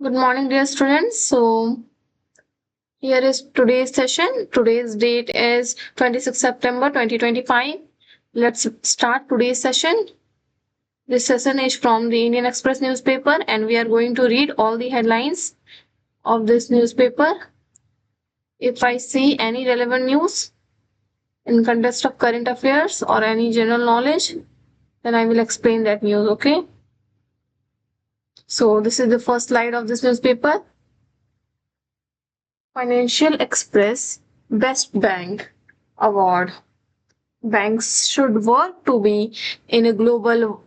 Good morning, dear students. So, here is today's session. Today's date is 26 September 2025. Let's start today's session. This session is from the Indian Express newspaper, and we are going to read all the headlines of this newspaper. If I see any relevant news in context of current affairs or any general knowledge, then I will explain that news, okay? So, this is the first slide of this newspaper. Financial Express Best Bank Award. Banks should work to be in a global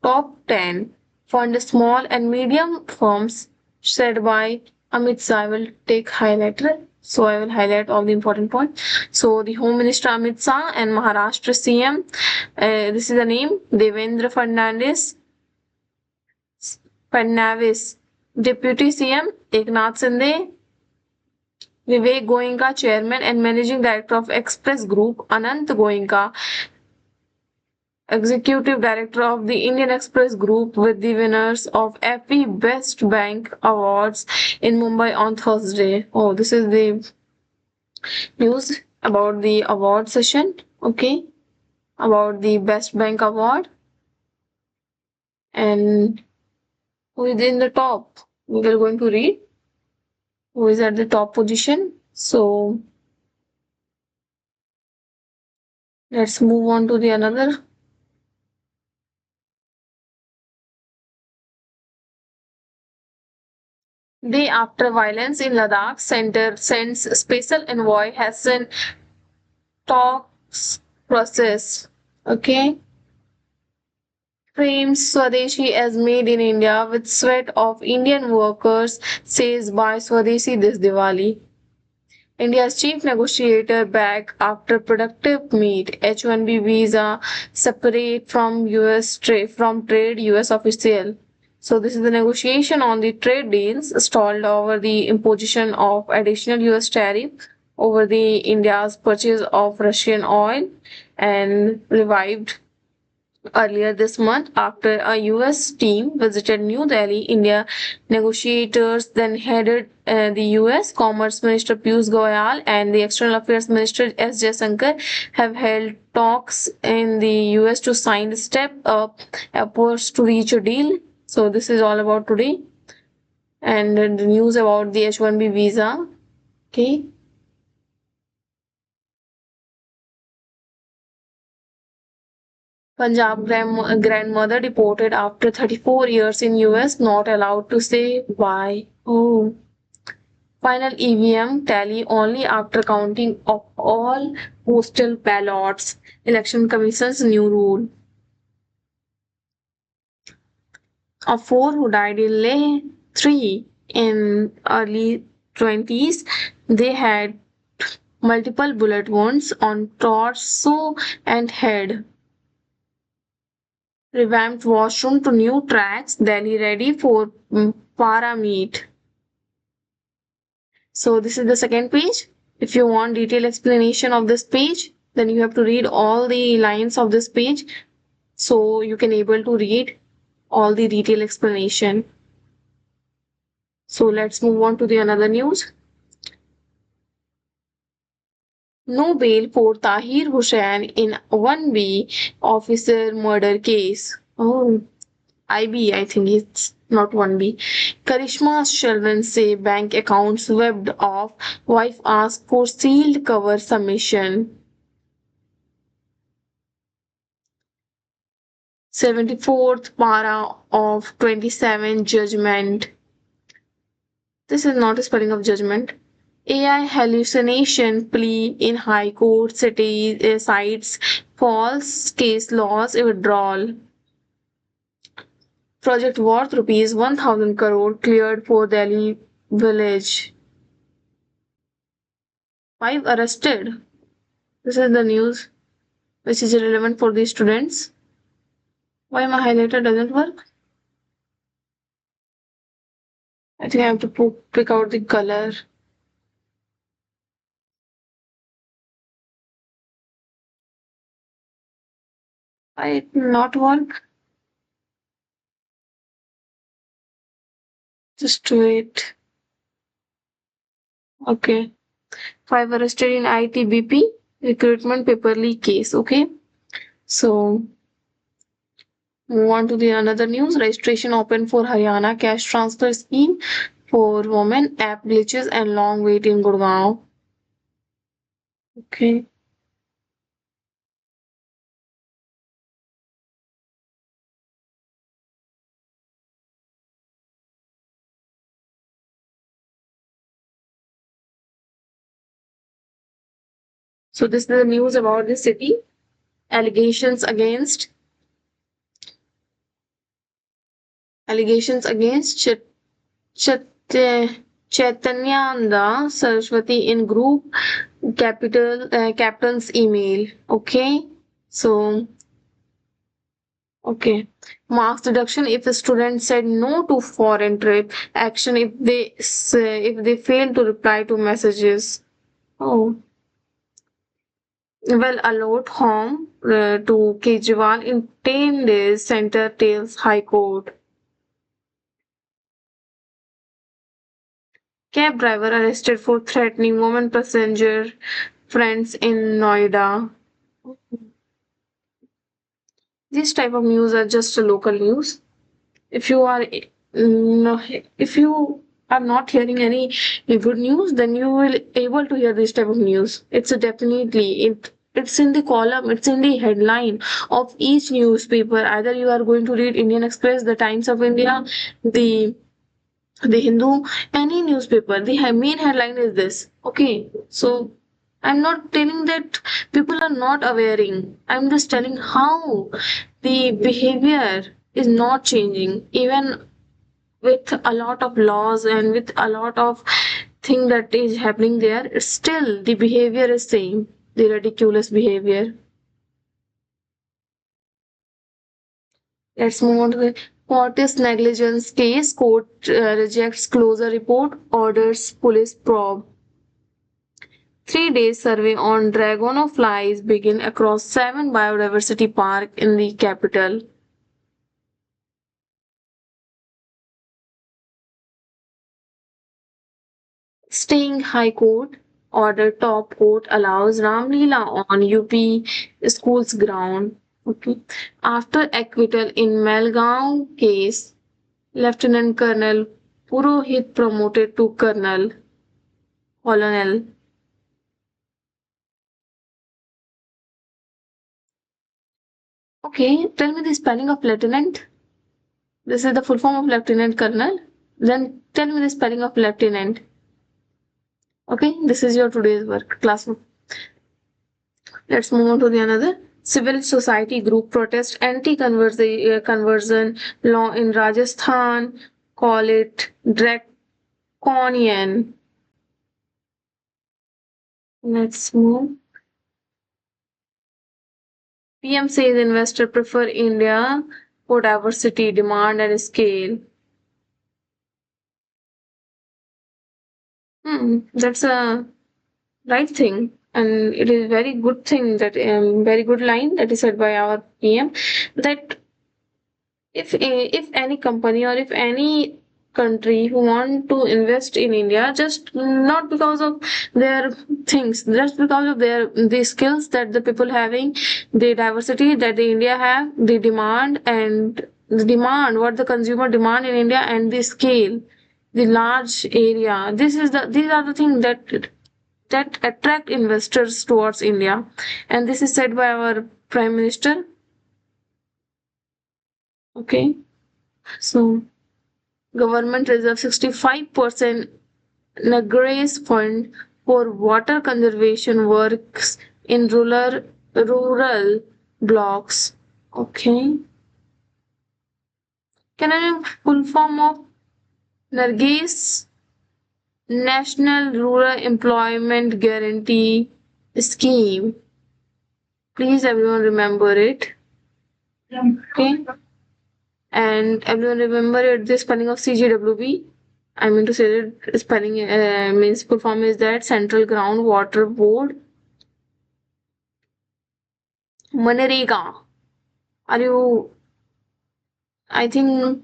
top 10 fund small and medium firms, said by Amit Shah. I will take highlighter. So I will highlight all the important points. So the Home Minister Amit Shah and Maharashtra CM, this is the name, Devendra Fadnavis, Deputy CM Eknath Shinde, Vivek Goenka, Chairman and Managing Director of Express Group, Anant Goenka, Executive Director of the Indian Express Group, with the winners of FE Best Bank Awards in Mumbai on Thursday. Oh, this is the news about the award session. Okay, about the Best Bank Award and who is in the top. We are going to read who is at the top position. So let's move on to the another. Day after violence in Ladakh, Center sends special envoy Hassan talks process. Okay. Frames Swadeshi as made in India with sweat of Indian workers, says by Swadeshi this Diwali. India's chief negotiator back after productive meet. H-1B visa separate from trade US official. So this is the negotiation on the trade deals stalled over the imposition of additional US tariff over the India's purchase of Russian oil and revived earlier this month after a US team visited New Delhi. India negotiators then headed the US Commerce Minister Piyush Goyal and the External Affairs Minister S. Jaishankar have held talks in the US to sign step up efforts to reach a deal. So this is all about today and the news about the H-1B visa. Okay. Punjab grandmother deported after 34 years in US, not allowed to say why. Oh. Final EVM tally only after counting of all postal ballots. Election Commission's new rule. Of four who died in Leh, three in early 20s, they had multiple bullet wounds on torso and head. Revamped washroom to new tracks, Delhi ready for para meet. So this is the second page. If you want detailed explanation of this page, then you have to read all the lines of this page so you can able to read all the detailed explanation. So let's move on to the another news. No bail for Tahir Hussain in 1B officer murder case. Oh, IB, I think it's not 1B. Karishma's children say bank accounts webbed off. Wife asks for sealed cover submission. 74th para of 27 judgment. This is not a spelling of judgment. AI hallucination plea in High Court cites false case laws withdrawal. Project worth rupees 1000 crore cleared for Delhi village. 5 arrested. This is the news which is relevant for the students. Why my highlighter doesn't work? I think I have to pick out the color. Why it not work? Just wait. Okay. 5 arrested in ITBP recruitment paper leak case. Okay. So move on to the another news. Registration open for Haryana cash transfer scheme for women. App glitches and long wait in Gurgaon. Okay. So this is the news about the city. Allegations against Chaitananda Saraswati in group capital captain's email. Okay. So okay. Marks deduction if a student said no to foreign trip. Action if they fail to reply to messages. Oh. Well, allowed home to Kejriwal in 10 days, center tells High Court. Cab driver arrested for threatening woman passenger friends in Noida. These type of news are just a local news. If you are no, if you are not hearing any good news, then you will able to hear this type of news. It's a definitely it's in the column, it's in the headline of each newspaper. Either you are going to read Indian Express, the Times of India, the Hindu, any newspaper. The main headline is this. Okay, so I'm not telling that people are not awareing. I'm just telling how the behavior is not changing, even with a lot of laws and with a lot of thing that is happening there. Still, the behavior is same. The ridiculous behavior. Let's move on to the Fortis negligence case. Court rejects closure report, orders police probe. 3 day survey on dragonflies begin across 7 biodiversity park in the capital. Staying High Court order top court allows Ramlila on UP school's ground. Okay. After acquittal in Melgaon case, Lieutenant Colonel Purohit promoted to Colonel. Okay, tell me the spelling of lieutenant. This is the full form of lieutenant colonel. Then tell me the spelling of lieutenant. Okay, this is your today's work classroom. Let's move on to the another. Civil society group protest anti-conversion law in Rajasthan. Call it draconian. Let's move. PM says investor prefer India for diversity, demand and scale. That's a right thing, and it is very good thing that very good line that is said by our PM that if any company or if any country who want to invest in India, just not because of their things, just because of the skills that the people having, the diversity that the India have, the demand and the demand what the consumer demand in India and the scale, the large area. These are the things that attract investors towards India. And this is said by our Prime Minister. Okay. So government reserves 65% Nagrace fund for water conservation works in rural blocks. Okay. Can I know full form of Nargis National Rural Employment Guarantee Scheme? Please everyone remember it. Okay. And everyone remember it, the spelling of CGWB. I mean to say that spelling means full form is that Central Groundwater Board. Manrega. Are you? I think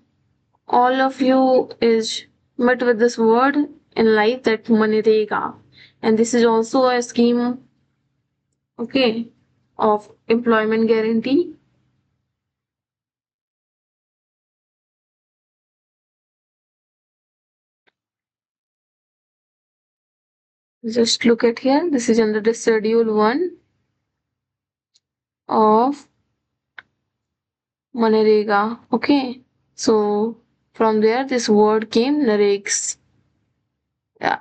all of you is met with this word in life, that Manrega. And this is also a scheme, okay, of employment guarantee. Just look at here. This is under the schedule 1 of Manrega. Okay. So from there this word came, Naregs. Yeah.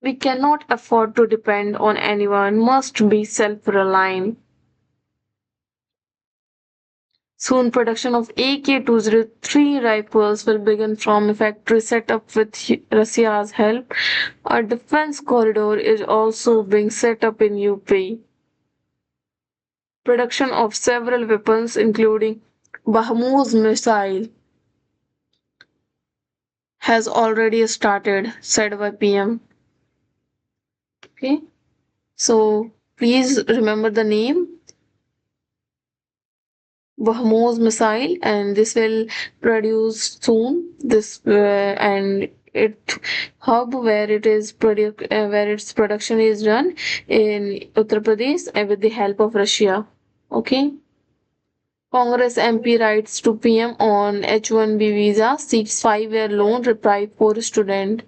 We cannot afford to depend on anyone, must be self-reliant. Soon production of AK-203 rifles will begin from a factory set up with Russia's help. A defense corridor is also being set up in UP. Production of several weapons including Bahmuz missile has already started, said by PM. Okay, so please remember the name Bahmuz missile, and this will produce soon. This and it hub where where its production is done in Uttar Pradesh and with the help of Russia. Okay. Congress MP writes to PM on H-1B visa, seeks 5-year loan reprieve for student.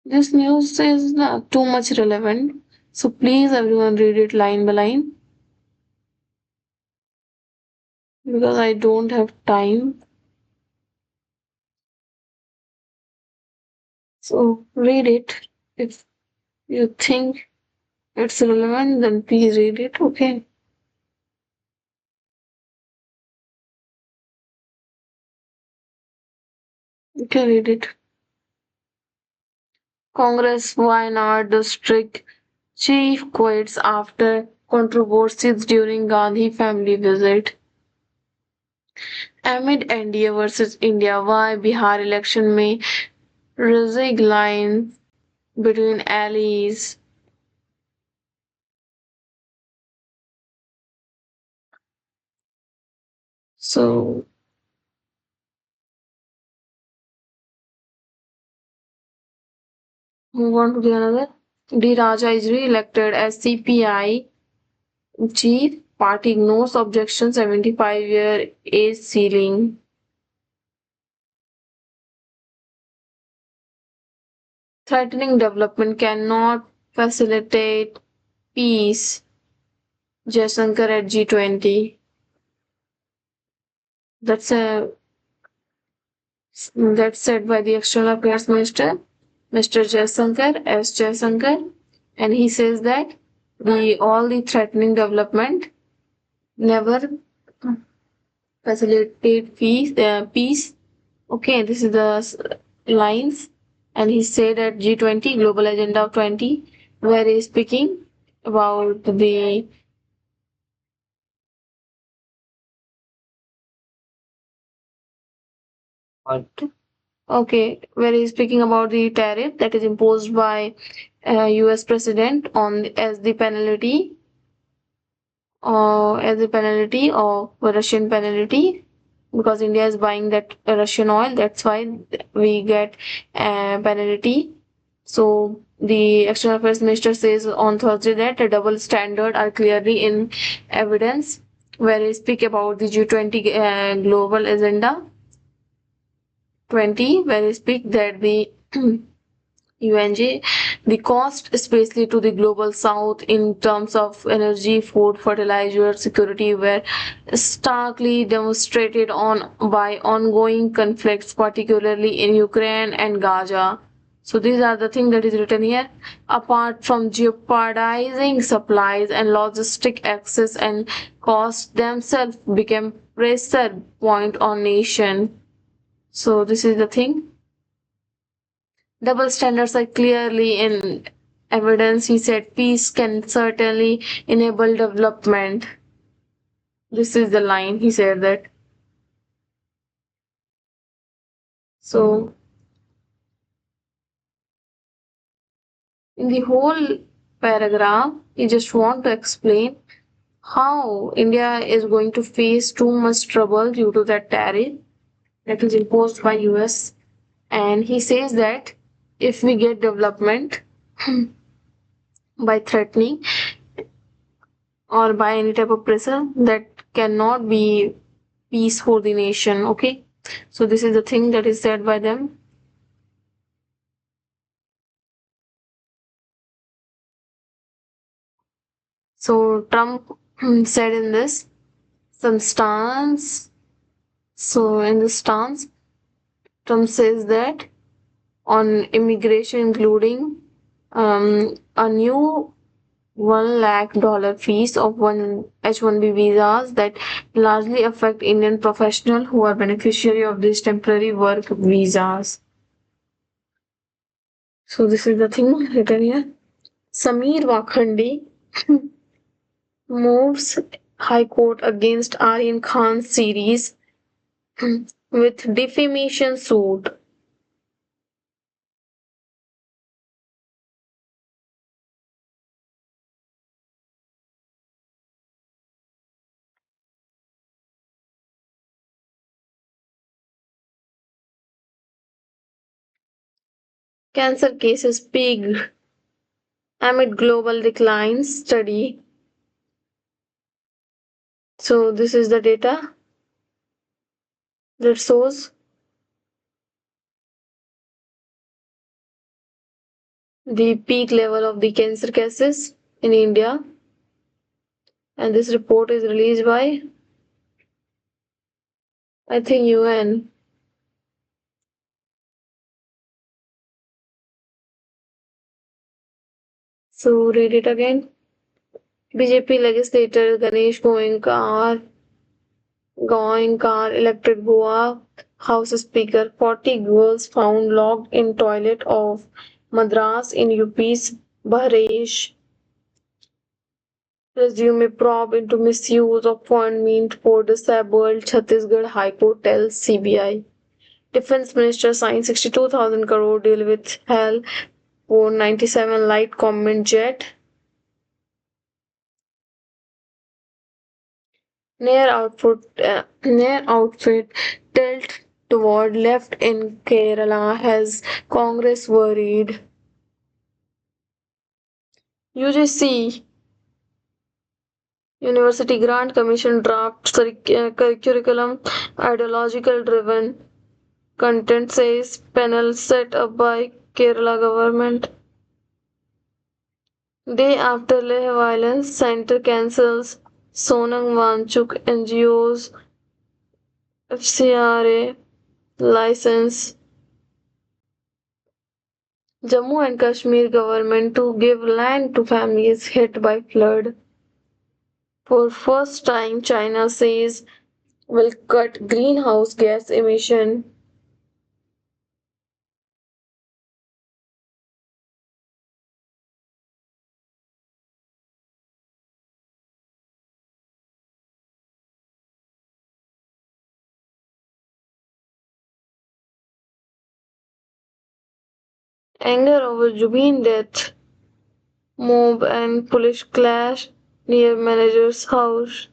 This news is not too much relevant, so please everyone read it line by line because I don't have time. So read it. If you think it's relevant, then please read it. Okay. You can read it. Congress Wayanad district chief quits after controversies during Gandhi family visit. Amid NDA versus India, why Bihar election may rizig lines between allies. So move on to the another. D. Raja is re-elected as CPI chief. Party ignores objection 75-year age ceiling. Threatening development cannot facilitate peace. Jaishankar at G20. That's a that's said by the External Affairs Minister, Mr. Jaishankar, S. Jaishankar, and he says that the all the threatening development never facilitate peace. Okay, this is the lines, and he said at G20 Global Agenda of 20, where he is speaking about the okay, where he is speaking about the tariff that is imposed by U.S. President on as the penalty of Russian penalty because India is buying that Russian oil. That's why we get a penalty. So the External Affairs Minister says on Thursday that a double standard are clearly in evidence. Where he speak about the G20 global agenda 20, where he speak that the UNG, the cost, especially to the global south in terms of energy, food, fertilizer, security, were starkly demonstrated on by ongoing conflicts, particularly in Ukraine and Gaza. So these are the things that is written here. Apart from jeopardizing supplies and logistic access and costs themselves became pressure point on nation. So this is the thing. Double standards are clearly in evidence. He said peace can certainly enable development. This is the line. He said that. So in the whole paragraph, you just want to explain how India is going to face too much trouble due to that tariff that is imposed by US. And he says that if we get development by threatening or by any type of pressure, that cannot be peace for the nation. Okay, so this is the thing that is said by them. So Trump said in this some stance. So in this stance, Trump says that on immigration, including a new $1 lakh fees of one H-1B visas that largely affect Indian professionals who are beneficiary of these temporary work visas. So this is the thing written here. Sameer Wakhandi moves High Court against Aryan Khan's series with defamation suit. Cancer cases peaked amid global decline study. So this is the data that shows the peak level of the cancer cases in India, and this report is released by, I think, UN. So read it again. BJP legislator Ganesh Goenka elected Goa House Speaker. 40 girls found locked in toilet of Madras in UP's Bahraich. Resume a probe into misuse of fund meant for disabled. Chhattisgarh High Court tells CBI. Defense Minister signed 62,000 crore deal with HAL for 97 light combat jet. Near outfit tilt toward left in Kerala has Congress worried. UGC University Grant Commission draft curriculum ideological driven. Content says panel set up by Kerala government. Day after Leh violence, center cancels Sonam Wanchuk NGO's FCRA license. Jammu and Kashmir government to give land to families hit by flood. For first time, China says will cut greenhouse gas emission. Anger over Jubin death. Mob and police clash near manager's house.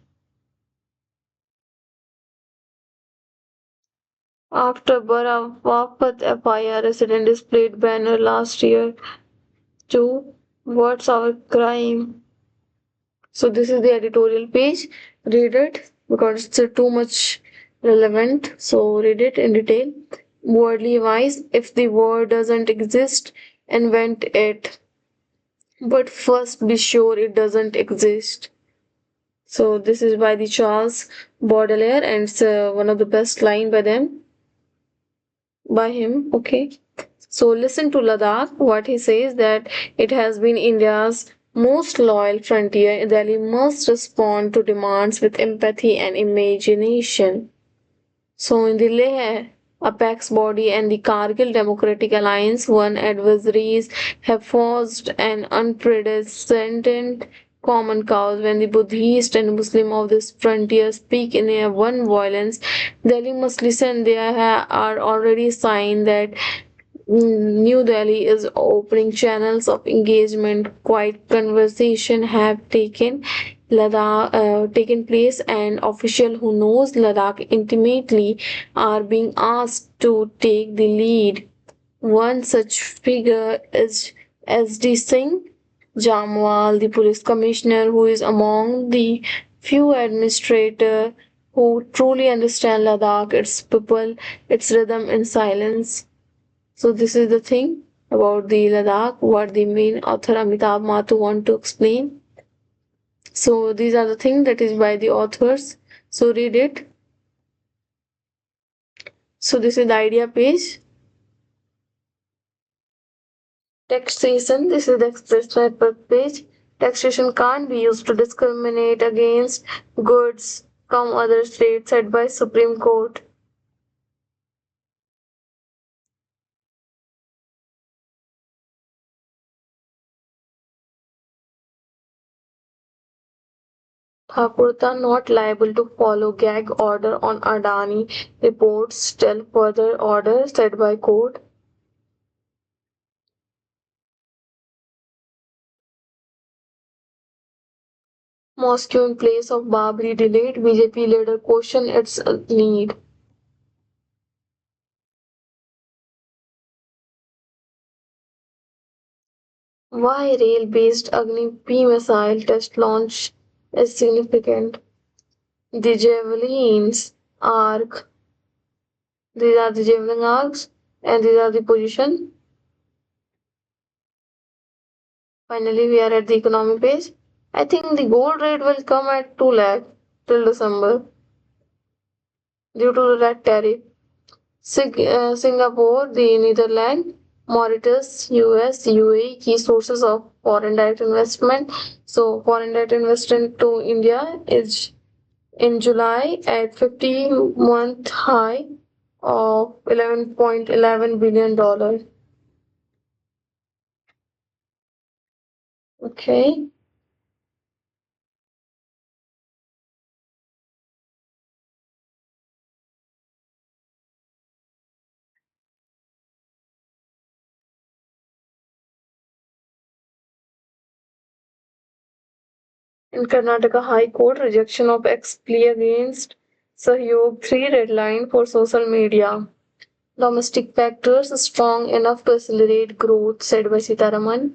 After Bara Wapat FIR resident displayed banner last year to What's Our Crime? So this is the editorial page. Read it because it's too much relevant. So read it in detail. Wordly wise, if the word doesn't exist, invent it. But first be sure it doesn't exist. So this is by the Charles Baudelaire and it's one of the best line by him. Okay. So listen to Ladakh, what he says that it has been India's most loyal frontier. Delhi must respond to demands with empathy and imagination. So in the Leh apex body and the Kargil Democratic Alliance, one adversaries have forged an unprecedented common cause. When the Buddhist and Muslim of this frontier speak in a one violence, Delhi must listen. There are already signs that New Delhi is opening channels of engagement. Quiet conversation have taken place, and officials who knows Ladakh intimately are being asked to take the lead. One such figure is SD Singh Jamwal, the police commissioner, who is among the few administrators who truly understand Ladakh, its people, its rhythm in silence. So this is the thing about the Ladakh, what the main author Amitabh Mathu want to explain. So these are the things that is by the authors. So read it. So this is the idea page. Taxation, this is the express network page. Taxation can't be used to discriminate against goods from other states, said by Supreme Court. Thakurta not liable to follow gag order on Adani reports till further order, said by court. Mosque in place of Babri delayed, BJP leader questioned its need. Why rail-based Agni-P missile test launch is significant? The javelins arc, these are the javelin arcs, and these are the position. Finally, we are at the economy page. I think the gold rate will come at 2 lakh till December due to that tariff. Singapore, the Netherlands, Mauritius, US, UAE, key sources of foreign direct investment. So, foreign direct investment to India is in July at 50-month high of $11.11 billion. Okay. In Karnataka High Court, rejection of ex plea against Sahyog 3 red line for social media. Domestic factors strong enough to accelerate growth, said by Sitaraman.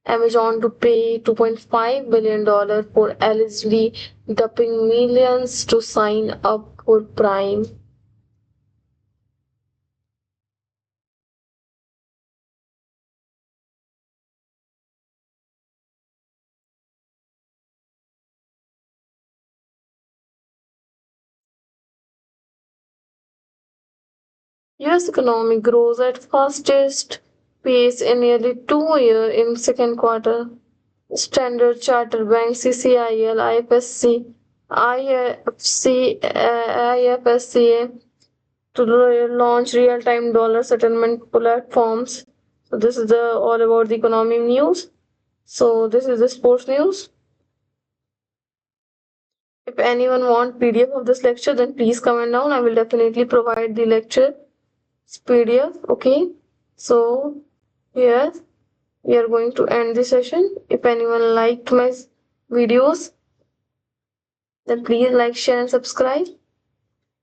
Amazon to pay $2.5 billion for allegedly dumping millions to sign up for Prime. US economy grows at fastest pace in nearly 2 years in second quarter. Standard Chartered Bank, CCIL, IFSC, IFSCA to launch real-time dollar settlement platforms. So this is the all about the economic news. So this is the sports news. If anyone want PDF of this lecture, then please comment down. I will definitely provide the lecture PDF. Okay. So here we are going to end the session. If anyone liked my videos, then please like, share and subscribe.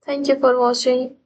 Thank you for watching.